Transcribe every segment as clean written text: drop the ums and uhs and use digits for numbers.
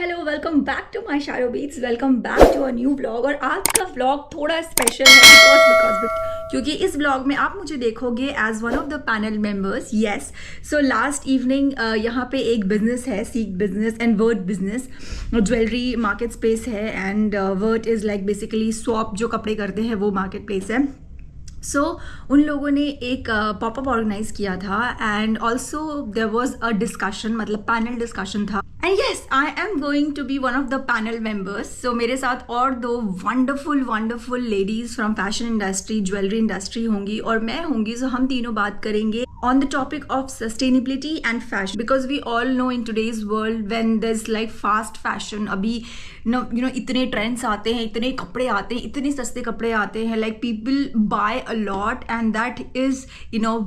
Hello welcome back to my Shadow Beats, welcome back to a new vlog. और आज का vlog थोड़ा special है बिकॉज क्योंकि इस व्लॉग में आप मुझे देखोगे as one of the panel members. Yes, so last evening यहाँ पे एक बिजनेस है, seek business and word business, jewellery market space है and word is like basically swap जो कपड़े करते हैं वो मार्केट प्लेस है। सो उन लोगों ने एक पॉपअप ऑर्गेनाइज किया था and also there was a discussion, मतलब पैनल डिस्कशन था। And yes, I am going to be one of the panel members. So मेरे साथ और दो wonderful ladies from fashion industry, jewellery industry होंगी और मैं होंगी। सो हम तीनों बात करेंगे on the topic of sustainability and fashion, because we all know in today's world when there's like fast fashion, अभी इतने ट्रेंड्स आते हैं, इतने कपड़े आते हैं, इतने सस्ते कपड़े आते हैं, like people buy a lot and that is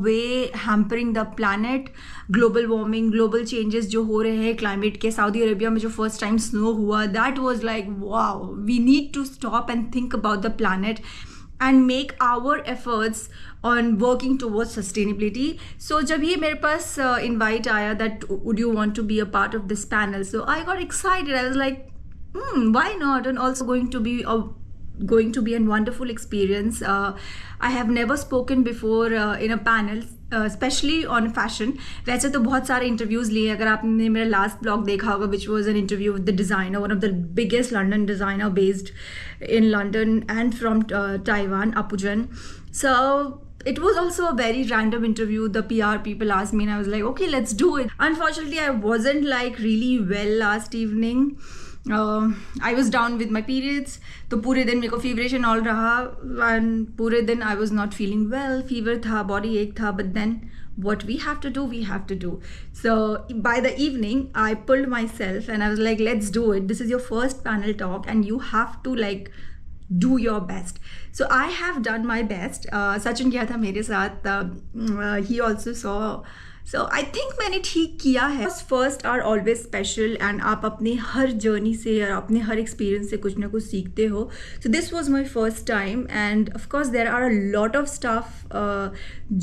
way hampering the planet. Global warming, global changes जो हो रहे हैं क्लाइमेट के, सऊदी अरेबिया में जो फर्स्ट टाइम स्नो हुआ, that was like wow, we need to stop and think about the planet and make our efforts on working towards sustainability. So जब ये मेरे पास invite आया that would you want to be a part of this panel, so I got excited. I was like, why not? And also going to be a wonderful experience. I have never spoken before in a panel, especially on fashion. वैसे तो बहुत सारे interviews लिए, अगर आपने मेरा last blog देखा होगा which was an interview with the designer, one of the biggest London designer based in London and from Taiwan, Apujan. So it was also a very random interview. The PR people asked me and I was like, okay, let's do it. Unfortunately, I wasn't like really well last evening. I was down with my periods, तो पूरे दिन मेरे को फीवरेशन all रहा and पूरे दिन I was not feeling well, fever था, body एक था, but then what we have to do, we have to do. So by the evening I pulled myself and I was like, let's do it. This is your first panel talk and you have to like do your best. So I have done my best. Sachin किया था मेरे साथ, he also saw. So I think मैंने ठीक किया है. First are always special and आप अपने हर जर्नी से और अपने हर एक्सपीरियंस से कुछ ना कुछ सीखते हो. So this was my first time and of course there are a lot of stuff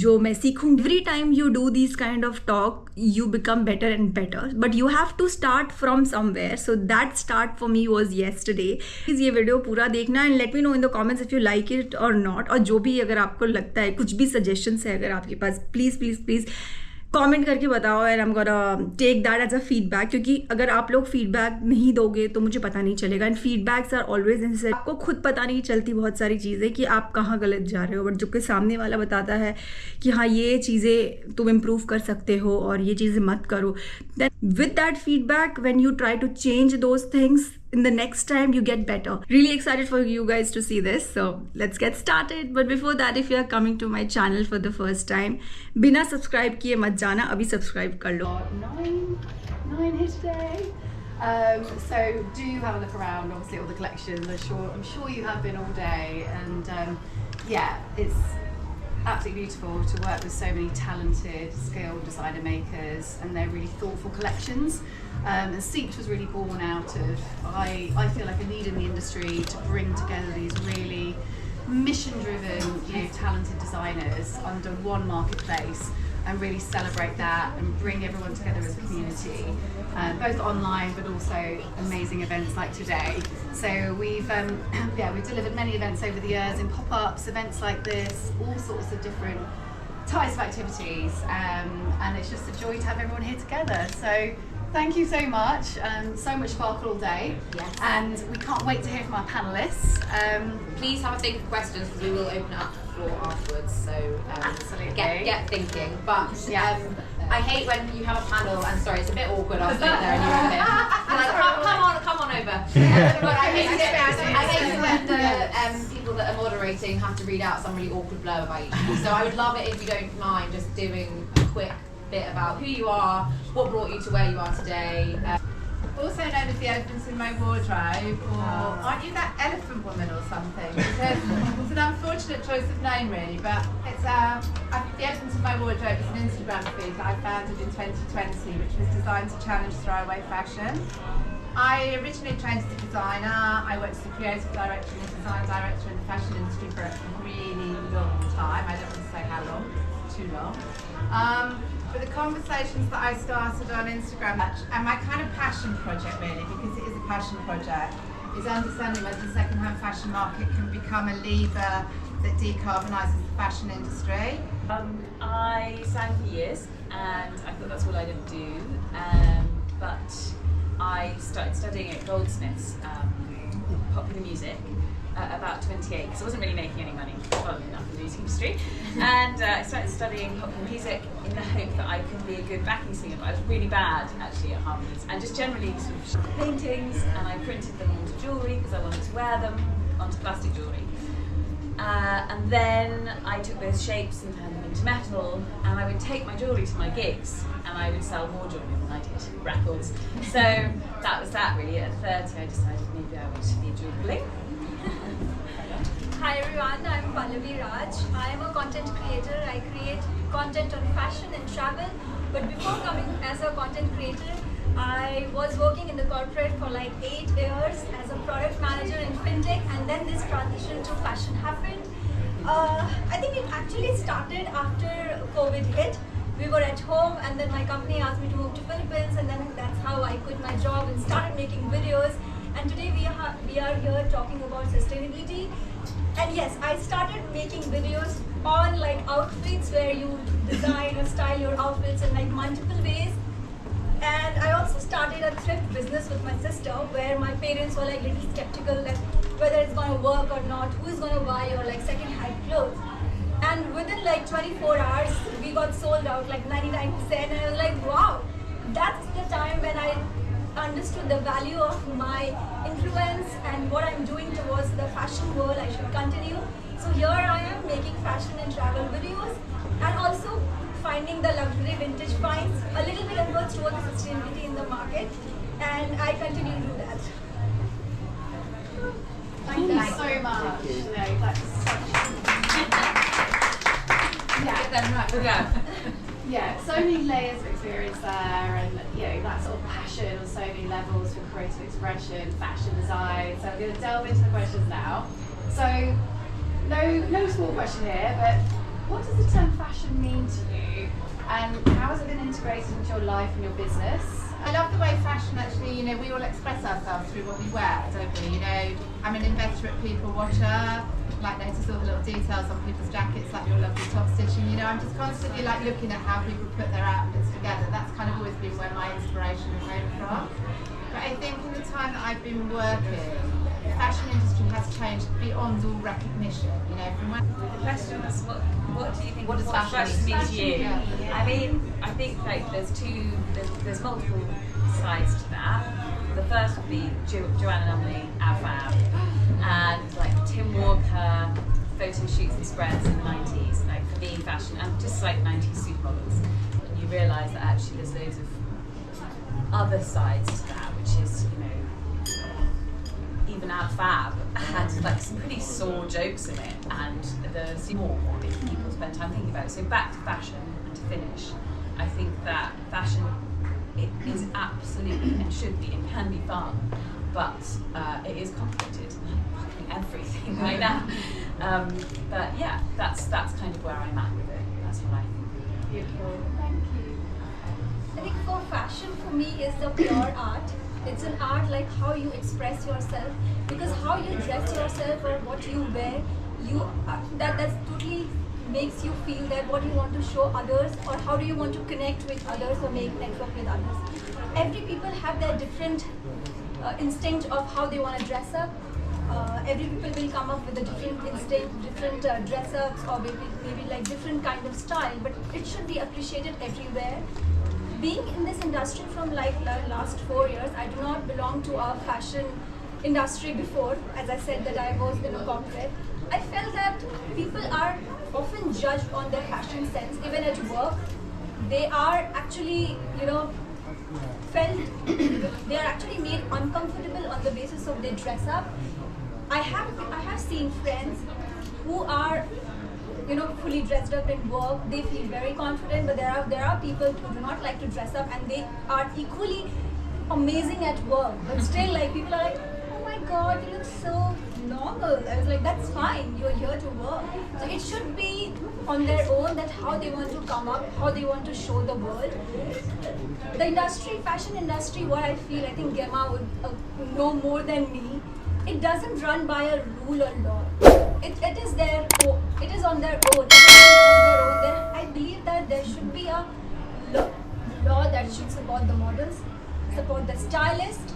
जो मैं सीखूँ. Every time you do this kind of talk you become better and better, but you have to start from somewhere. So that start for me was yesterday. Please ये video पूरा देखना and let me know in the comments if you like it or not. और जो भी अगर आपको लगता है, कुछ भी suggestions है अगर आपके पास, प्लीज़ कमेंट करके बताओ and I am gonna take that as a feedback. क्योंकि अगर आप लोग फीडबैक नहीं दोगे तो मुझे पता नहीं चलेगा and feedbacks are always necessary. आपको खुद पता नहीं चलती बहुत सारी चीज़ें कि आप कहाँ गलत जा रहे हो, बट जो कि सामने वाला बताता है कि हाँ ये चीज़ें तुम इम्प्रूव कर सकते हो और ये चीज़ें मत करो. Then with that feedback when you try to change those things in the next time you get better. Really excited for you guys to see this, so let's get started. But before that, if you are coming to my channel for the first time, बिना subscribe किए मत जाना, अभी subscribe कर लो. Nine here today. So do have a look around. Obviously, all the collections. I'm sure you have been all day, and yeah, it's absolutely beautiful to work with so many talented, skilled designer makers, and they're really thoughtful collections. And Seeked was really born out of, I feel like a need in the industry to bring together these really mission-driven, talented designers under one marketplace and really celebrate that and bring everyone together as a community, both online but also amazing events like today. So we've delivered many events over the years in pop-ups, events like this, all sorts of different types of activities, and it's just a joy to have everyone here together. So thank you so much. So much sparkle all day. Yes. And we can't wait to hear from our panellists. Please have a think of questions because we will open it up to the floor afterwards. So Absolutely. get thinking. But Yeah. I hate when you have a panel and sorry, it's a bit awkward. I was sitting there and you're up here. Like, come on over. But I hate when the people that are moderating have to read out some really awkward blurb about you. So I would love it if you don't mind just doing a quick bit about who you are, what brought you to where you are today. Also known as the elephants in my wardrobe, or aren't you that elephant woman or something? Because it's an unfortunate choice of name really, but it's the elephants in my wardrobe is an Instagram feed that I founded in 2020, which was designed to challenge throwaway fashion. I originally trained as a designer. I worked as a creative director and a design director in the fashion industry for a really long time. I don't want to say how long, too long. But the conversations that I started on Instagram, and my kind of passion project really, because it is a passion project, is understanding whether the second-hand fashion market can become a lever that decarbonises the fashion industry. I sang for years and I thought that's all I did do, but I started studying at Goldsmiths, popular music, about 28, because I wasn't really making any money, funnily enough, in the music industry. And I started studying popular music in the hope that I could be a good backing singer, but I was really bad actually at harmonies and just generally sort of paintings, and I printed them onto jewellery because I wanted to wear them onto plastic jewellery. And then I took those shapes and turned them into metal, and I would take my jewellery to my gigs and I would sell more jewellery than I did records. So that was that really. At 30 I decided maybe I would be a jeweler. Hi everyone, I'm Pallavi Raj. I am a content creator. I create content on fashion and travel. But before coming as a content creator, I was working in the corporate for like 8 years as a product manager in fintech, and then this transition to fashion happened. I think it actually started after COVID hit. We were at home and then my company asked me to move to Philippines, and then that's how I quit my job and started making videos. And today we are here talking about sustainability. And yes, I started making videos on like outfits where you design or style your outfits in like multiple ways. And I also started a thrift business with my sister where my parents were like little skeptical that whether it's going to work or not, who's going to buy your like second-hand clothes. And within like 24 hours, we got sold out like 99%, and I was like, wow, that's the time when I understood the value of my influence and what I'm doing towards the fashion world. I should continue. So here I am making fashion and travel videos, and also finding the luxury vintage finds, a little bit efforts towards the sustainability in the market, and I continue to do that. Thank you so much. You know, that's yeah, so many layers of experience there, and you know that sort of passion on so many levels for creative expression, fashion design. So I'm going to delve into the questions now. So no small question here, but what does the term fashion mean to you, and how has it been integrated into your life and your business? I love the way fashion actually, you know, we all express ourselves through what we wear, don't we? You know, I'm an inveterate people watcher, like notice all the little details on people's jackets, like your lovely top stitching. You know, I'm just constantly like looking at how people put their outfits together. That's kind of always been where my inspiration came from. But I think in the time that I've been working, the fashion industry has changed beyond all recognition. You know, from when The question was, what do you think? What does fashion mean to you? Yeah. I mean, I think like there's multiple sides to that. The first would be Joanna Lumley, our fab, and like Tim Walker, photo shoots and spreads in the 90s. Like for me, fashion, and just like 90s supermodels. And you realise that actually there's loads of other sides to that, which is, you know, even our fab had like some pretty sore jokes in it, and there's more if people spend time thinking about it. So back to fashion and to finish, I think that fashion, it is absolutely and should be and can be fun, but it is complicated, like fucking everything right now. But yeah, that's kind of where I'm at with it. That's what I think. Beautiful. Thank you. I think for fashion, for me, is the pure art. It's an art like how you express yourself, because how you dress yourself or what you wear, that's totally makes you feel that what you want to show others, or how do you want to connect with others or make network with others. Every people have their different instinct of how they want to dress up. Every people will come up with a different instinct, different dress ups, or maybe like different kind of style, but it should be appreciated everywhere. Being in this industry from like last 4 years, I do not belong to a fashion industry before. As I said that I was in a corporate, I felt that people are often judged on their fashion sense. Even at work, they are actually, you know, they are actually made uncomfortable on the basis of their dress up. I have seen friends who are, you know, fully dressed up in work. They feel very confident, but there are people who do not like to dress up, and they are equally amazing at work. But still, like, people are like, oh my god, you look so normal. I was like, that's fine, you're here to work. So it should be on their own that how they want to come up, how they want to show the world. The industry, fashion industry, what I feel, I think Gemma would know more than me. It doesn't run by a rule or law. It is their own. It is on their own. It is on their own. I believe that there should be a law that should support the models, support the stylist,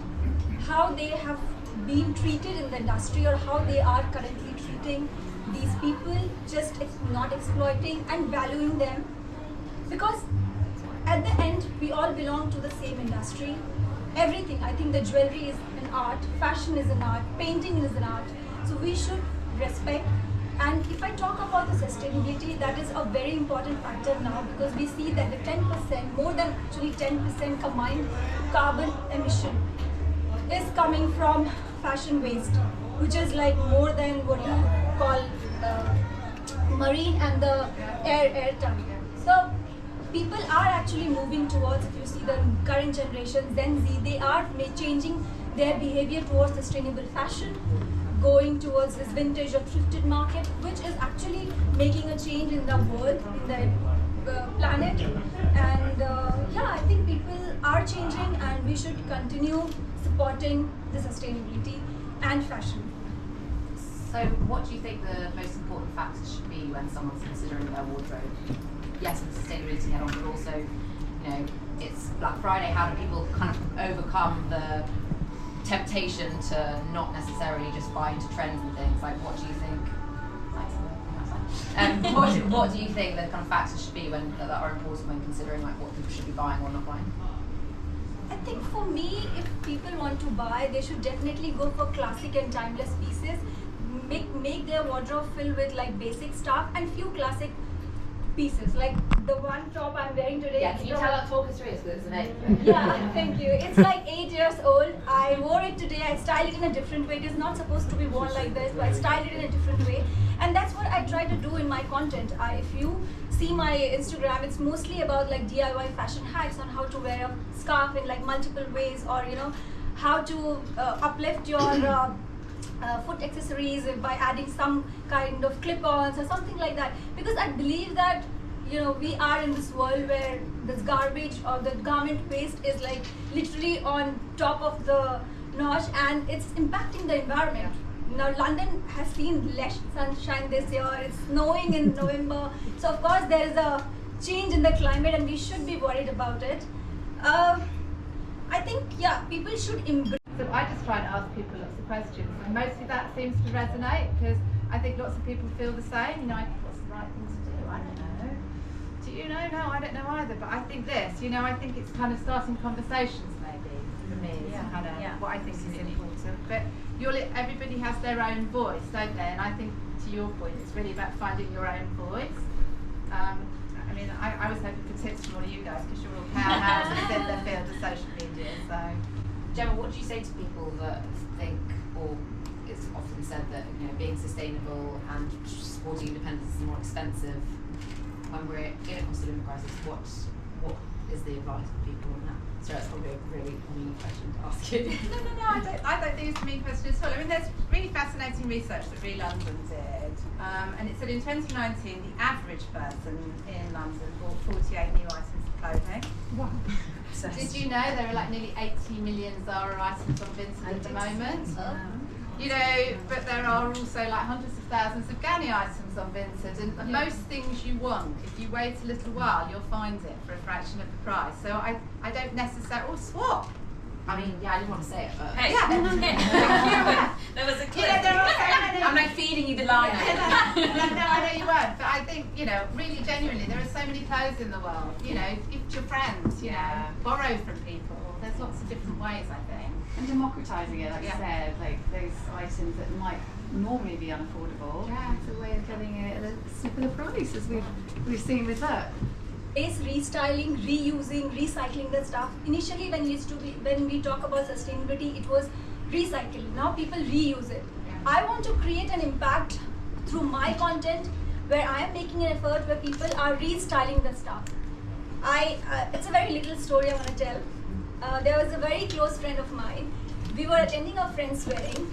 how they have been treated in the industry or how they are currently treating these people, just not exploiting and valuing them. Because at the end, we all belong to the same industry. Everything, I think the jewelry is an art, fashion is an art, painting is an art. So we should respect. And if I talk about the sustainability, that is a very important factor now, because we see that the 10%, more than actually 10% combined carbon emission is coming from fashion waste, which is like more than what you call marine and the air time. So people are actually moving towards, if you see the current generation, Gen Z, they are changing their behavior towards sustainable fashion, going towards this vintage or thrifted market, which is actually making a change in the world, in the planet. And yeah, I think people are changing and we should continue supporting the sustainability and fashion. So what do you think the most important factors should be when someone's considering their wardrobe? Yes, and sustainability head on, but also, you know, it's Black Friday. How do people kind of overcome the temptation to not necessarily just buy into trends and things? Like, what do you think? What do you think the kind of factors should be that are important when considering like what people should be buying or not buying? I think for me, if people want to buy, they should definitely go for classic and timeless pieces. Make their wardrobe filled with like basic stuff and few classic pieces. Like the one top I'm wearing today. Yeah, can you talk us through it? Because it's an Yeah, thank you. It's like 8 years old. I wore it today. I styled it in a different way. It is not supposed to be worn like this, but I styled it in a different way. And that's what I try to do in my content. If you see my Instagram, it's mostly about like DIY fashion hacks on how to wear a scarf in like multiple ways, or you know, how to uplift your foot accessories by adding some kind of clip-ons or something like that. Because I believe that, you know, we are in this world where this garbage or the garment waste is like literally on top of the notch, and it's impacting the environment. Now London has seen less sunshine this year. It's snowing in November, so of course there is a change in the climate and we should be worried about it. I think, yeah, people should embrace. So I just try and ask people lots of questions, and mostly that seems to resonate, because I think lots of people feel the same. You know, what's the right thing to do? I don't know. Do you know? No, I don't know either. But I think this. You know, I think it's kind of starting conversations maybe for me. Is kind of what I think is important. But everybody has their own voice, don't they? And I think, to your point, it's really about finding your own voice. I mean, I was hoping for tips from all of you guys, because you're all powerhouses in the field of social media. So. Gemma, what do you say to people that think, or it's often said that, you know, being sustainable and supporting independence is more expensive when we're in a cost of living crisis? What is the advice for people on that? So that's probably a really mean question to ask you. No, I don't think it's a mean question at all. I mean, there's really fascinating research that London did, and it said in 2019 the average person in London bought 48 new items of clothing. Wow. Did you know there are like nearly 80 million Zara items on Vinted at the moment? You know, but there are also like hundreds of thousands of Ganni items on Vinted, and most things you want, if you wait a little while, you'll find it for a fraction of the price. So I don't necessarily, or swap. I mean, yeah, I didn't want to say it, but Hey. There was a clip. You know, there are so many. I'm like feeding you the line. No, I know you won't, but I think, you know, really genuinely, there are so many clothes in the world. You know, give it to your friends, you know, borrow from people. There's lots of different ways, I think. And democratising it, like you said, like those items that might normally be unaffordable. Yeah. It's a way of getting it at a simpler price, as we've seen with that. Is restyling, reusing, recycling the stuff. Initially, when we talk about sustainability, it was recycling. Now people reuse it. I want to create an impact through my content, where I am making an effort where people are restyling the stuff. It's a very little story I want to tell. There was a very close friend of mine. we were attending a friend's wedding,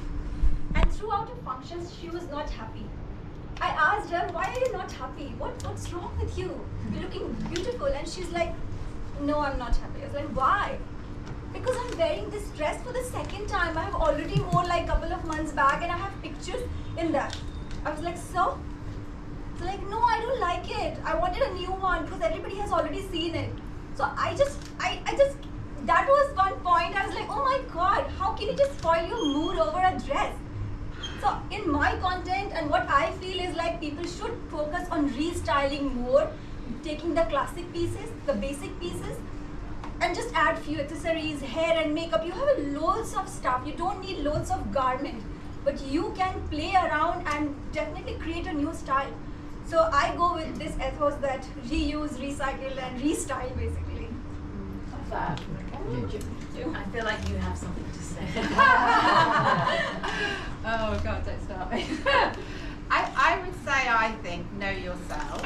and throughout her functions, she was not happy. I asked her, why are you not happy? What's wrong with you? You're looking beautiful. And she's like, no, I'm not happy. I was like, why? Because I'm wearing this dress for the second time. I have already worn like a couple of months back and I have pictures in that. I was like, so? So like, no, I don't like it. I wanted a new one because everybody has already seen it. So I just, that was one point. I was like, oh my God, how can you just spoil your mood over a dress? So in my content and what I feel is like people should focus on restyling more, taking the classic pieces, the basic pieces, and just add few accessories, hair and makeup. You have loads of stuff. You don't need loads of garment, but you can play around and definitely create a new style. So I go with this ethos that reuse, recycle and restyle basically. Love that. I feel like you have something to say. Oh God, don't start me. I would say, I think, know yourself.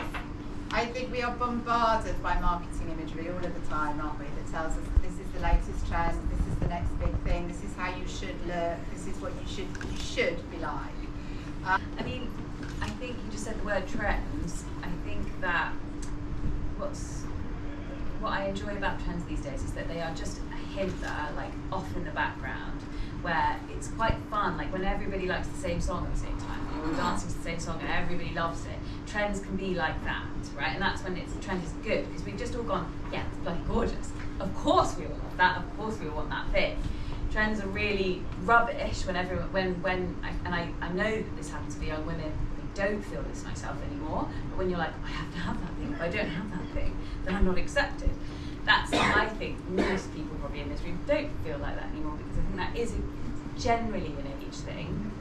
I think we are bombarded by marketing imagery all of the time, aren't we? That tells us this is the latest trend, this is the next big thing, this is how you should look, this is what you should be like. I mean, I think you just said the word trends. I think that what I enjoy about trends these days is that they are just a hint that are like off in the background, where it's quite fun, like when everybody likes the same song at the same time, you're all dancing to the same song and everybody loves it. Trends can be like that, right? And that's when the trend is good, because we've just all gone, yeah, it's bloody gorgeous. Of course we all love that, of course we all want that thing. Trends are really rubbish when I know that this happens for young women. Don't feel this myself anymore, but when you're like, I have to have that thing, if I don't have that thing, then I'm not accepted. That's, I think, most people probably in this room don't feel like that anymore, because I think that is generally an age thing.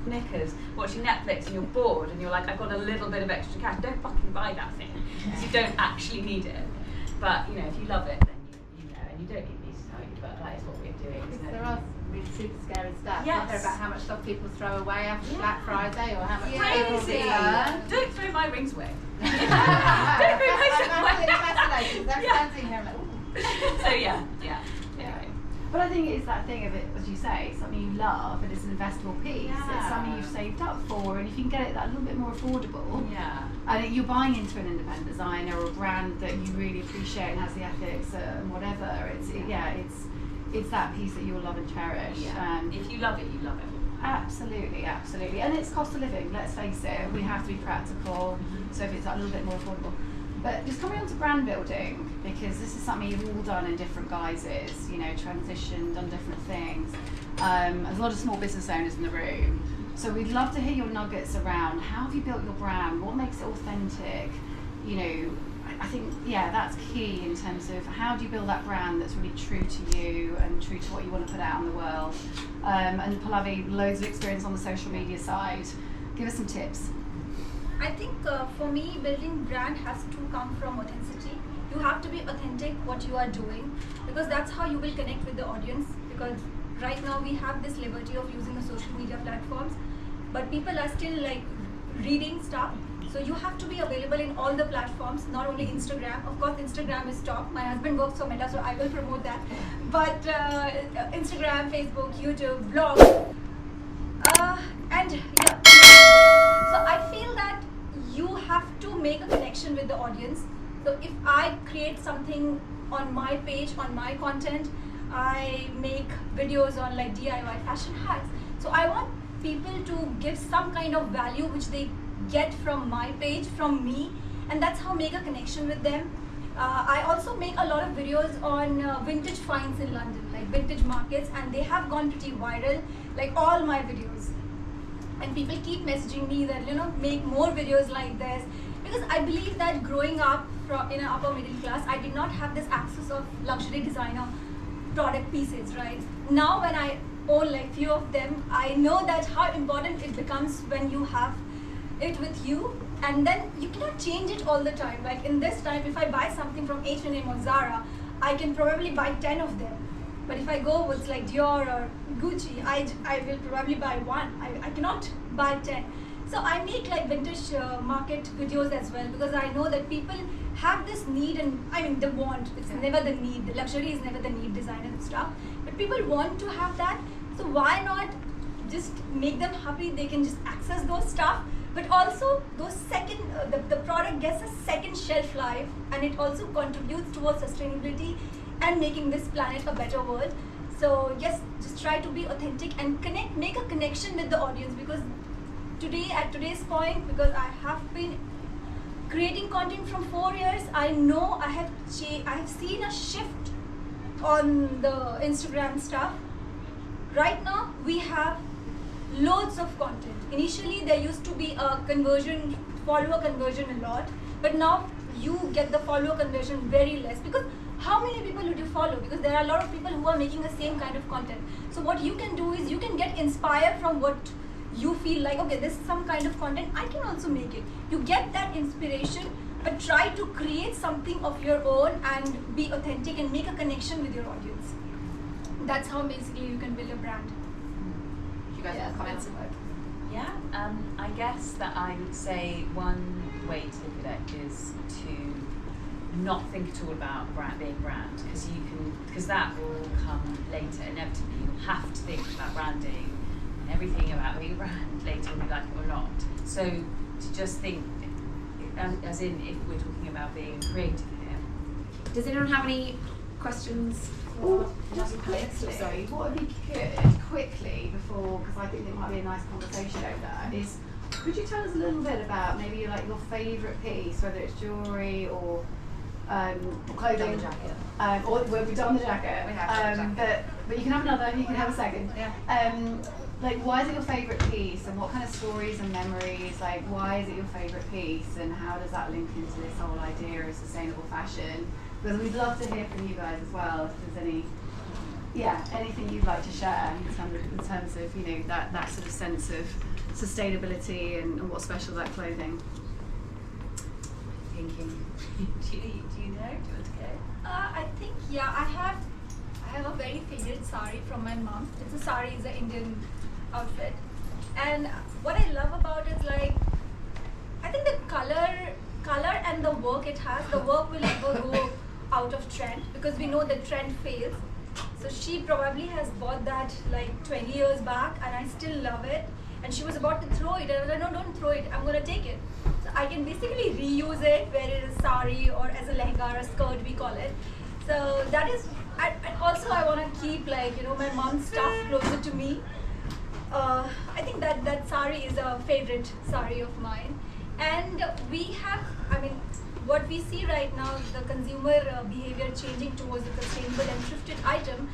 Knickers, watching Netflix and you're bored and you're like, I've got a little bit of extra cash, don't fucking buy that thing, because you don't actually need it. But, you know, if you love it, then you know, and you don't need me to tell you, but that is what we're doing, isn't it? There are really super scary stats, Yes. aren't there, about how much stuff people throw away after Black Friday, or how much Crazy! people return. Don't throw my rings away. Don't throw my stuff away. fascinated. They're Yeah. standing here and like, ooh. So yeah. Anyway. But I think it's that thing of it, as you say, something you love and it's an investable piece. Yeah. It's something you've saved up for, and if you can get it that little bit more affordable, Yeah. and you're buying into an independent designer or a brand that you really appreciate and has the ethics and whatever. It's that piece that you'll love and cherish. Yeah. And If you love it, you love it. absolutely, and it's cost of living. Let's face it, we have to be practical. So if it's a little bit more affordable. But just coming on to brand building, because this is something you've all done in different guises, you know, transitioned, done different things. There's a lot of small business owners in the room. So we'd love to hear your nuggets around how have you built your brand, what makes it authentic, you know, I think, yeah, that's key in terms of how do you build that brand that's really true to you and true to what you want to put out in the world. And Pallavi, loads of experience on the social media side. Give us some tips. I think for me, building brand has to come from authenticity. You have to be authentic what you are doing, because that's how you will connect with the audience. Because right now we have this liberty of using the social media platforms, but people are still like reading stuff. So you have to be available in all the platforms, not only Instagram. Of course, Instagram is top. My husband works for Meta, so I will promote that. But Instagram, Facebook, YouTube, blog, and yeah. So I feel that you have to make a connection with the audience. So if I create something on my page, on my content, I make videos on like DIY fashion hacks. So I want people to give some kind of value which they get from my page, from me, and that's how make a connection with them. I also make a lot of videos on vintage finds in London, like vintage markets, and they have gone pretty viral, like all my videos. And people keep messaging me that, you know, make more videos like this, because I believe that growing up in an upper middle class, I did not have this access of luxury designer product pieces, right? Now when I own like few of them, I know that how important it becomes when you have it with you, and then you cannot change it all the time. Like in this time, if I buy something from H&M or Zara, I can probably buy 10 of them. But if I go with like Dior or Gucci, I will probably buy one. I cannot buy 10. So I make like vintage market videos as well, because I know that people have this need, and I mean the want, it's never the need. The luxury is never the need, design and stuff. But people want to have that. So why not just make them happy? They can just access those stuff, but also those the product gets a second shelf life, and it also contributes towards sustainability and making this planet a better world. So yes, just try to be authentic and make a connection with the audience, because at today's point, because I have been creating content from 4 years, I know I have seen a shift on the Instagram stuff. Right now we have loads of content. Initially there used to be a follower conversion a lot, but now you get the follower conversion very less, because how many people would you follow? Because there are a lot of people who are making the same kind of content. So what you can do is you can get inspired from what you feel like, okay, this is some kind of content, I can also make it. You get that inspiration, but try to create something of your own and be authentic and make a connection with your audience. That's how basically you can build a brand. Do you guys have comments? Yeah, I guess that I would say one way to look at it is to not think at all about being brand, because that will come later. Inevitably, you'll have to think about branding and everything about being a brand later, whether you like it or not. So to just think, as in if we're talking about being creative here. Does anyone have any questions? Just quickly, what would be good quickly before, because I think it might be a nice conversation over that, is could you tell us a little bit about maybe like your favourite piece, whether it's jewellery or clothing? We've done the jacket. Or we've done the jacket. We have done the jacket. But you can have another, you can have a second. Yeah. Like, why is it your favourite piece, and what kind of stories and memories, like why is it your favourite piece, and how does that link into this whole idea of sustainable fashion? Because we'd love to hear from you guys as well, if there's anything you'd like to share in terms of you know, that sort of sense of sustainability and what's special about clothing. Thinking, do you know? Do you want to go? I think, yeah, I have a very favorite sari from my mom. It's a sari, it's an Indian outfit, and what I love about it is, like, I think the color and the work it has. The work will never go out of trend, because we know the trend fails. So she probably has bought that like 20 years back, and I still love it. And she was about to throw it, and I was like, no, don't throw it, I'm gonna take it. So I can basically reuse it, wear it as a sari or as a lehenga or a skirt, we call it. So that is, and also I want to keep, like, you know, my mom's stuff closer to me. I think that sari is a favorite sari of mine. And we have, I mean, what we see right now is the consumer behavior changing towards the sustainable and thrifted item.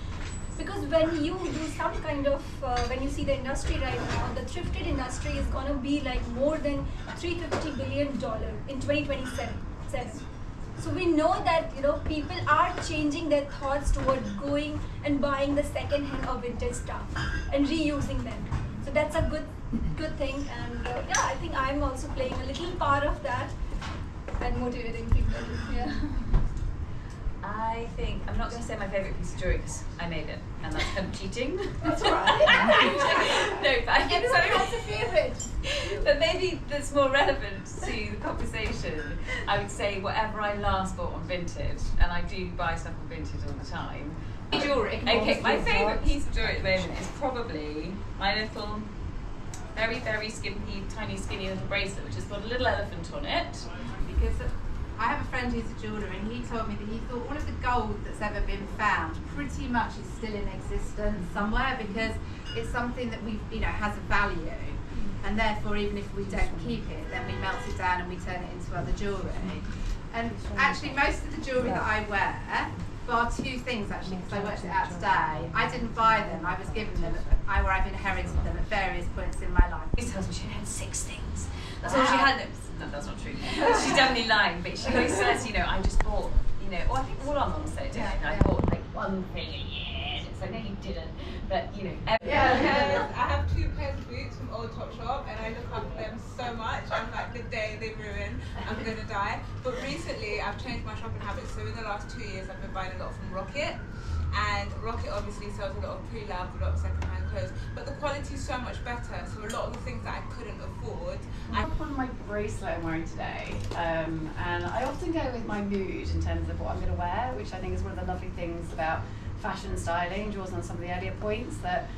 Because when you do some kind of, when you see the industry right now, the thrifted industry is going to be like more than $350 billion in 2027. So we know that, you know, people are changing their thoughts toward going and buying the second-hand or vintage stuff and reusing them. So that's a good thing. And yeah, I think I'm also playing a little part of that and motivating people. Yeah. I think, I'm not going to say my favourite piece of jewellery because I made it, and that's kind of cheating. That's right. No, but I think everyone has a favourite. But maybe that's more relevant to the conversation. I would say whatever I last bought on vintage, and I do buy stuff on vintage all the time. Jewellery. Okay, my favourite piece of jewellery at the moment is probably my little, very, very skimpy, tiny, skinny little bracelet, which has got a little elephant on it. Because I have a friend who's a jeweller, and he told me that he thought all of the gold that's ever been found pretty much is still in existence somewhere, because it's something that we, you know, has a value, and therefore even if we don't keep it, then we melt it down and we turn it into other jewellery. And actually most of the jewellery that I wear, bar two things actually, because I worked it out today, I didn't buy them, I was given them, or I've inherited them at various points in my life. She tells me she had 6 things. That's all she had. No, that's not true. She's definitely lying, but she always says, you know, I just bought, you know, or I think all our mums say, don't they? I bought like one thing a year. It's like, no, you didn't. But, you know, I have 2 pairs of boots from Old Topshop, and I look up them so much. I'm like, the day they ruin, I'm gonna die. But recently, I've changed my shopping habits. So in the last 2 years, I've been buying a lot from Rocket. And Rocket obviously sells a lot of pre-loved, a lot of second-hand clothes, but the quality is so much better. So a lot of the things that I couldn't afford. I have on my bracelet I'm wearing today, and I often go with my mood in terms of what I'm going to wear, which I think is one of the lovely things about fashion styling. Draws on some of the earlier points that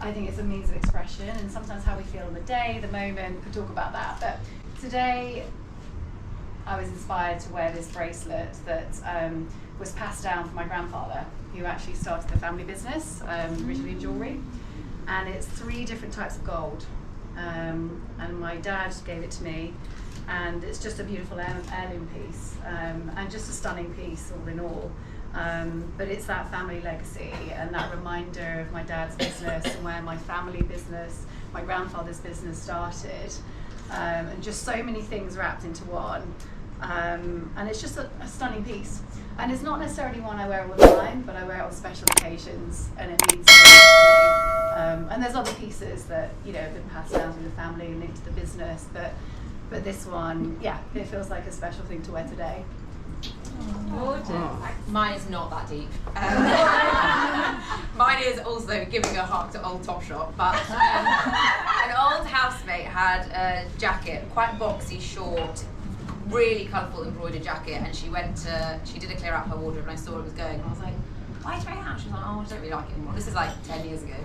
I think it's a means of expression, and sometimes how we feel in the day, the moment, we talk about that. But today I was inspired to wear this bracelet that was passed down from my grandfather, who actually started the family business, originally in jewellery. And it's 3 different types of gold. And my dad gave it to me, and it's just a beautiful heirloom piece, and just a stunning piece all in all. But it's that family legacy and that reminder of my dad's business and where my family business, my grandfather's business started, and just so many things wrapped into one. And it's just a stunning piece. And it's not necessarily one I wear all the time, but I wear it on special occasions, and it means so much to me. And there's other pieces that, you know, have been passed down through the family and linked to the business, but this one, yeah, it feels like a special thing to wear today. Mine is not that deep. Mine is also giving a hug to old Topshop, but an old housemate had a jacket, quite boxy, short, really colourful embroidered jacket, and she did a clear out her wardrobe, and I saw it was going, and I was like, why is it very out? She was like, oh, I don't really like it anymore. This is like 10 years ago.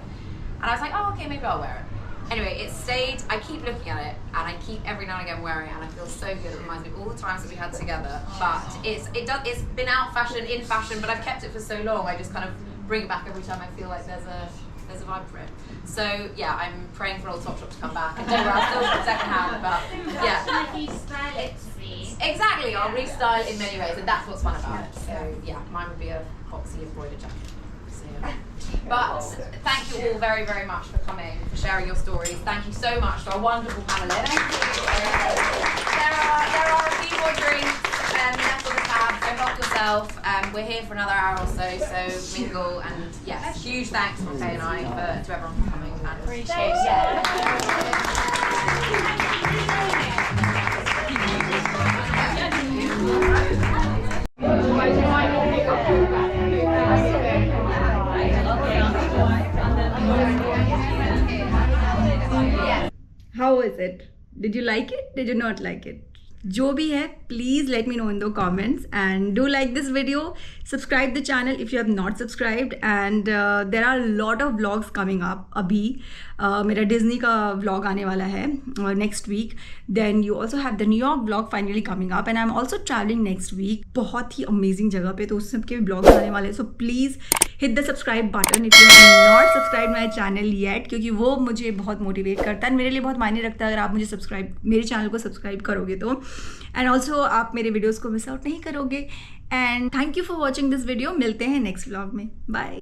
And I was like, oh, okay, maybe I'll wear it. Anyway, it stayed, I keep looking at it, and I keep every now and again wearing it, and I feel so good. It reminds me of all the times that we had together. But it's been out fashion, in fashion, but I've kept it for so long, I just kind of bring it back every time I feel like there's a vibe for it. So yeah, I'm praying for old Topshop to come back. And don't worry, I'll still shop second hand, but yeah. Exactly, I'll restyle in many ways, and that's what's fun about it. So yeah, mine would be a boxy embroidered jacket. So, yeah. But thank you all very, very much for coming, for sharing your stories. Thank you so much to our wonderful panelists. There are a few more drinks left on the tab, so help yourself. We're here for another hour or so mingle, and yes, huge thanks from Faye and I to everyone for coming. And appreciate How is it? Did you like it? Did you not like it? जो भी है, please let me know in the comments, and do like this video, subscribe the channel if you have not subscribed, and there are a lot of vlogs coming up. अभी मेरा Disney का vlog आने वाला है next week. Then you also have the New York vlog finally coming up, and I'm also traveling next week. बहुत ही amazing जगह पे, तो उस सब के vlogs आने वाले हैं. So please hit the subscribe button if you have not subscribed my channel yet, क्योंकि वो मुझे बहुत मोटिवेट करता है, मेरे लिए बहुत मायने रखता है अगर आप मुझे मेरे चैनल को सब्सक्राइब करोगे तो. एंड ऑल्सो आप मेरे वीडियोज़ को मिस आउट नहीं करोगे. And thank you for watching this video. मिलते हैं नेक्स्ट व्लॉग में. बाय.